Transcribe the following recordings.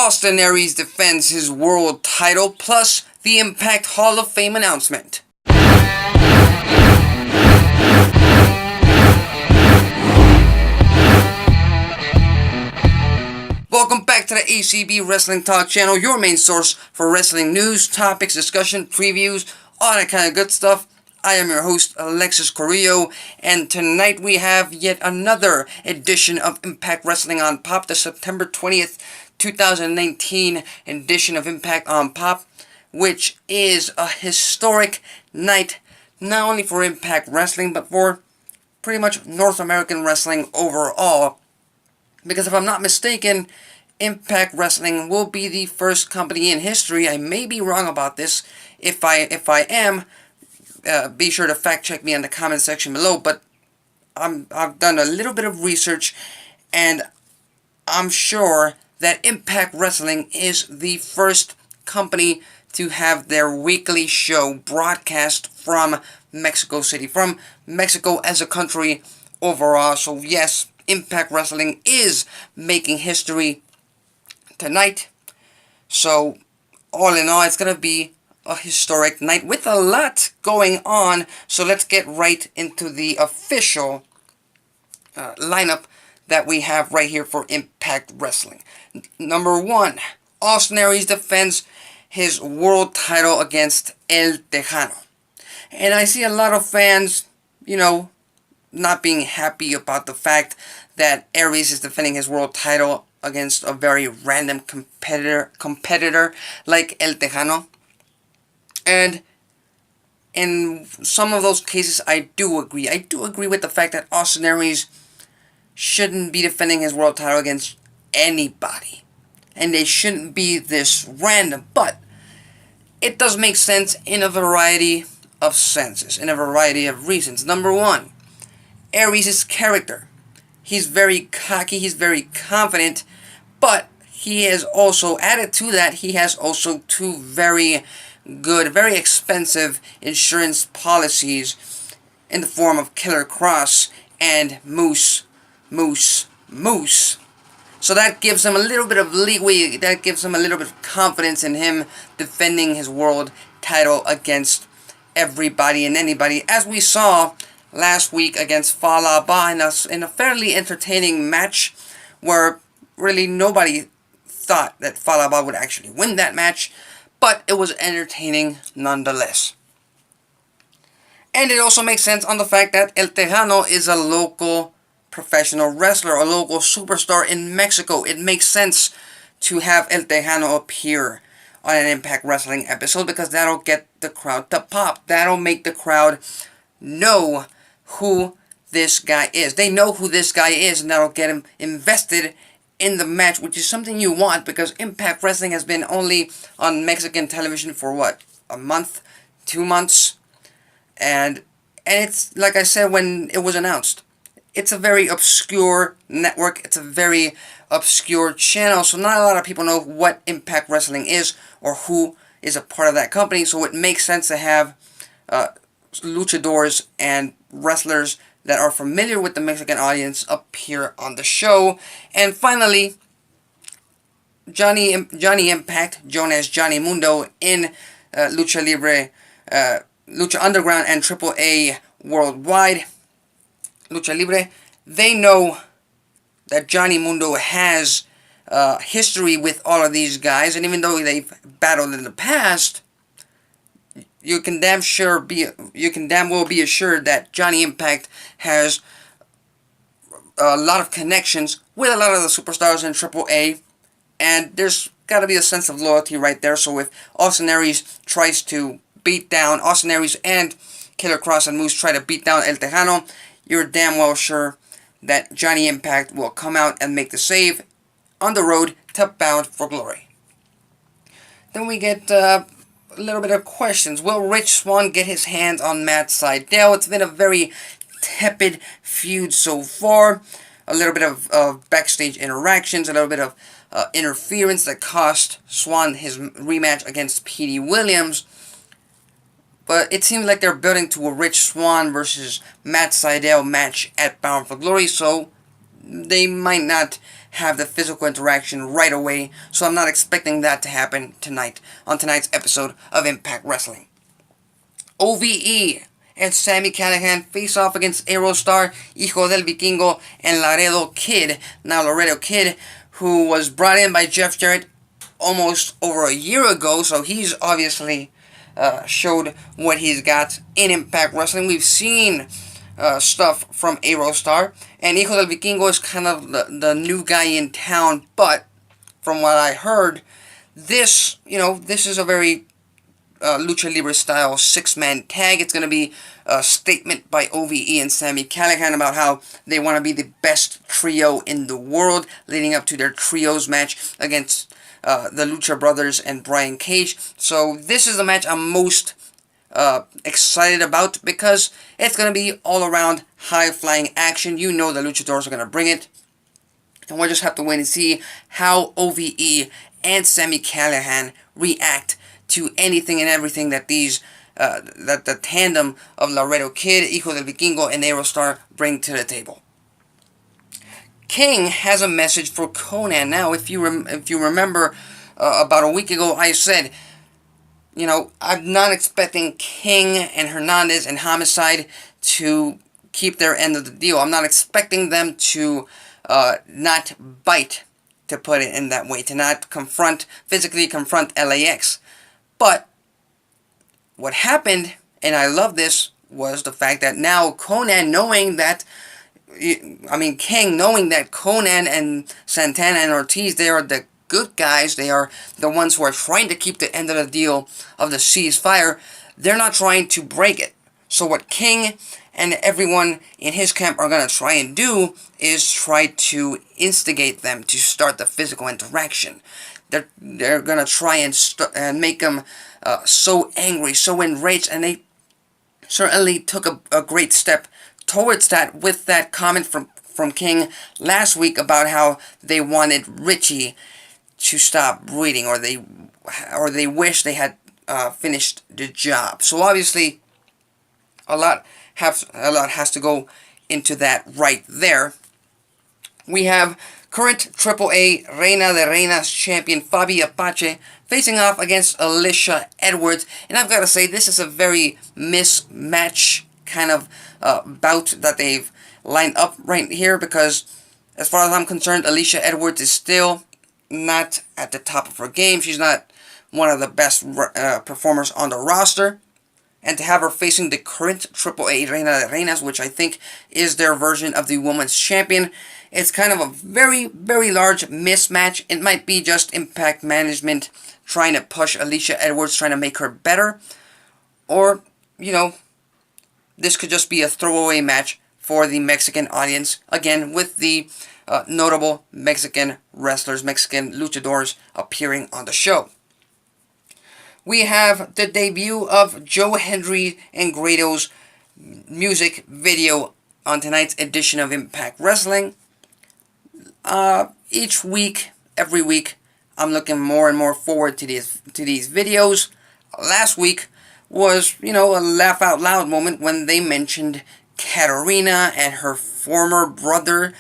Austin Aries defends his world title, plus the Impact Hall of Fame announcement. Welcome back to the ACB Wrestling Talk channel, your main source for wrestling news, topics, discussion, previews, all that kind of good stuff. I am your host, Alexis Carrillo, and tonight we have yet another edition of Impact Wrestling on Pop, the September 20th, 2019 edition of Impact on Pop, which is a historic night, not only for Impact Wrestling, but for pretty much North American wrestling overall. Because if I'm not mistaken, Impact Wrestling will be the first company in history. I may be wrong about this. If I am, be sure to fact check me in the comment section below. But I've done a little bit of research, and I'm sure that Impact Wrestling is the first company to have their weekly show broadcast from Mexico City, from Mexico as a country overall. So yes, Impact Wrestling is making history tonight. So all in all, it's going to be a historic night with a lot going on. So let's get right into the official lineup that we have right here for Impact Wrestling. Number 1, Austin Aries defends his world title against El Texano. And I see a lot of fans, not being happy about the fact that Aries is defending his world title against a very random competitor like El Texano. And in some of those cases, I do agree. I do agree with the fact that Austin Aries shouldn't be defending his world title against anybody. And they shouldn't be this random. But it does make sense in a variety of senses, in a variety of reasons. Number 1, Aries' character. He's very cocky, he's very confident, but he has also, added to that, he has also 2 very good, very expensive insurance policies in the form of Killer Cross and Moose. So that gives him a little bit of leeway, that gives him a little bit of confidence in him defending his world title against everybody and anybody, as we saw last week against Faby in a fairly entertaining match where really nobody thought that Faby would actually win that match, but it was entertaining nonetheless. And it also makes sense on the fact that El Texano is a local professional wrestler, a local superstar in Mexico. It makes sense to have El Texano appear on an Impact Wrestling episode because that'll get the crowd to pop. That'll make the crowd know who this guy is. They know who this guy is, and that'll get him invested in the match, which is something you want because Impact Wrestling has been only on Mexican television for what, a month, 2 months, and it's like I said when it was announced, it's a very obscure network, it's a very obscure channel, so not a lot of people know what Impact Wrestling is or who is a part of that company, so it makes sense to have luchadors and wrestlers that are familiar with the Mexican audience appear on the show. And finally, Johnny Impact, known as Johnny Mundo in Lucha Libre, Lucha Underground and AAA worldwide, Lucha Libre, they know that Johnny Mundo has history with all of these guys, and even though they've battled in the past, you can damn well be assured that Johnny Impact has a lot of connections with a lot of the superstars in AAA, and there's got to be a sense of loyalty right there. So if Austin Aries tries to beat down, Austin Aries and Killer Cross and Moose try to beat down El Texano, you're damn well sure that Johnny Impact will come out and make the save on the road to Bound for Glory. Then we get a little bit of questions. Will Rich Swann get his hands on Matt Sydal? It's been a very tepid feud so far. A little bit of backstage interactions, a little bit of interference that cost Swann his rematch against Petey Williams. But it seems like they're building to a Rich Swann versus Matt Sydal match at Bound for Glory, so they might not have the physical interaction right away, so I'm not expecting that to happen tonight on tonight's episode of Impact Wrestling. OVE and Sami Callihan face off against Aerostar, Hijo del Vikingo, and Laredo Kid. Now Laredo Kid, who was brought in by Jeff Jarrett almost over a year ago, so he's obviously showed what he's got in Impact Wrestling. We've seen stuff from Aerostar, and Hijo del Vikingo is kind of the new guy in town, but from what I heard, this is a very Lucha Libre style 6-man tag. It's going to be a statement by OVE and Sami Callihan about how they want to be the best trio in the world, leading up to their trios match against the Lucha Brothers and Brian Cage. So this is the match I'm most excited about, because it's going to be all around high-flying action. You know the Luchadors are going to bring it, and we'll just have to wait and see how OVE and Sami Callihan react to anything and everything that that the tandem of Laredo Kid, Hijo del Vikingo, and Aerostar bring to the table. King has a message for Konnan. Now, if you remember, about a week ago, I said, I'm not expecting King and Hernandez and Homicide to keep their end of the deal. I'm not expecting them to not bite, to put it in that way, to not physically confront LAX. But what happened, and I love this, was the fact that now Konnan, knowing that, King, knowing that Konnan and Santana and Ortiz, they are the good guys, they are the ones who are trying to keep the end of the deal of the ceasefire, they're not trying to break it. So what King and everyone in his camp are going to try and do is try to instigate them to start the physical interaction. They're going to try and make them so angry, so enraged, and they certainly took a great step towards that with that comment from King last week about how they wanted Richie to stop breathing, or they wish they had finished the job. So obviously, a lot has to go into that right there. We have current AAA Reina de Reinas champion Faby Apache facing off against Alisha Edwards, and I've got to say, this is a very mismatch kind of bout that they've lined up right here, because as far as I'm concerned, Alisha Edwards is still not at the top of her game. She's not one of the best performers on the roster, and to have her facing the current AAA Reina de Reinas, which I think is their version of the women's champion, it's kind of a very, very large mismatch. It might be just Impact Management trying to push Alisha Edwards, trying to make her better, or, this could just be a throwaway match for the Mexican audience, again, with the notable Mexican wrestlers, Mexican luchadors appearing on the show. We have the debut of Hendry and Grado's music video on tonight's edition of Impact Wrestling. Each week, every week, I'm looking more and more forward to these videos. Last week was, a laugh out loud moment when they mentioned Katarina and her former brother,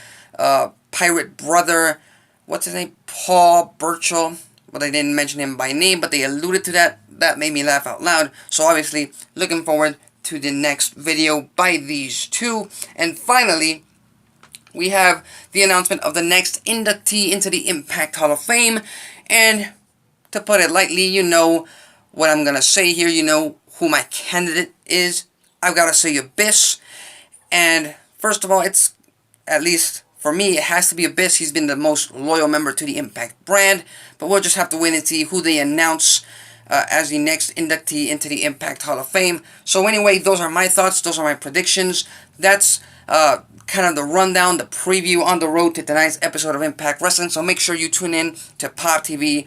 pirate brother, what's his name, Paul Burchill. Well, they didn't mention him by name, but they alluded to that. That made me laugh out loud. So obviously, looking forward to the next video by these two. And finally, we have the announcement of the next inductee into the Impact Hall of Fame. And to put it lightly, you know what I'm going to say here. You know who my candidate is. I've got to say Abyss. And first of all, it's, at least for me, it has to be Abyss. He's been the most loyal member to the Impact brand. But we'll just have to wait and see who they announce as the next inductee into the Impact Hall of Fame. So anyway, those are my thoughts. Those are my predictions. That's kind of the rundown, the preview on the road to tonight's episode of Impact Wrestling. So make sure you tune in to Pop TV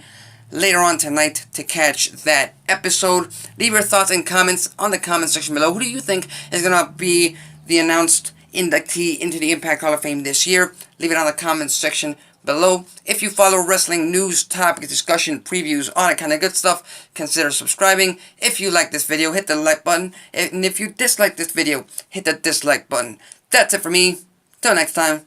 later on tonight to catch that episode. Leave your thoughts and comments on the comment section below. Who do you think is going to be the announced inductee into the Impact Hall of Fame this year? Leave it on the comments section below. If you follow wrestling news, topics, discussion, previews, all that kind of good stuff, consider subscribing. If you like this video, hit the like button. And if you dislike this video, hit the dislike button. That's it for me. Till next time.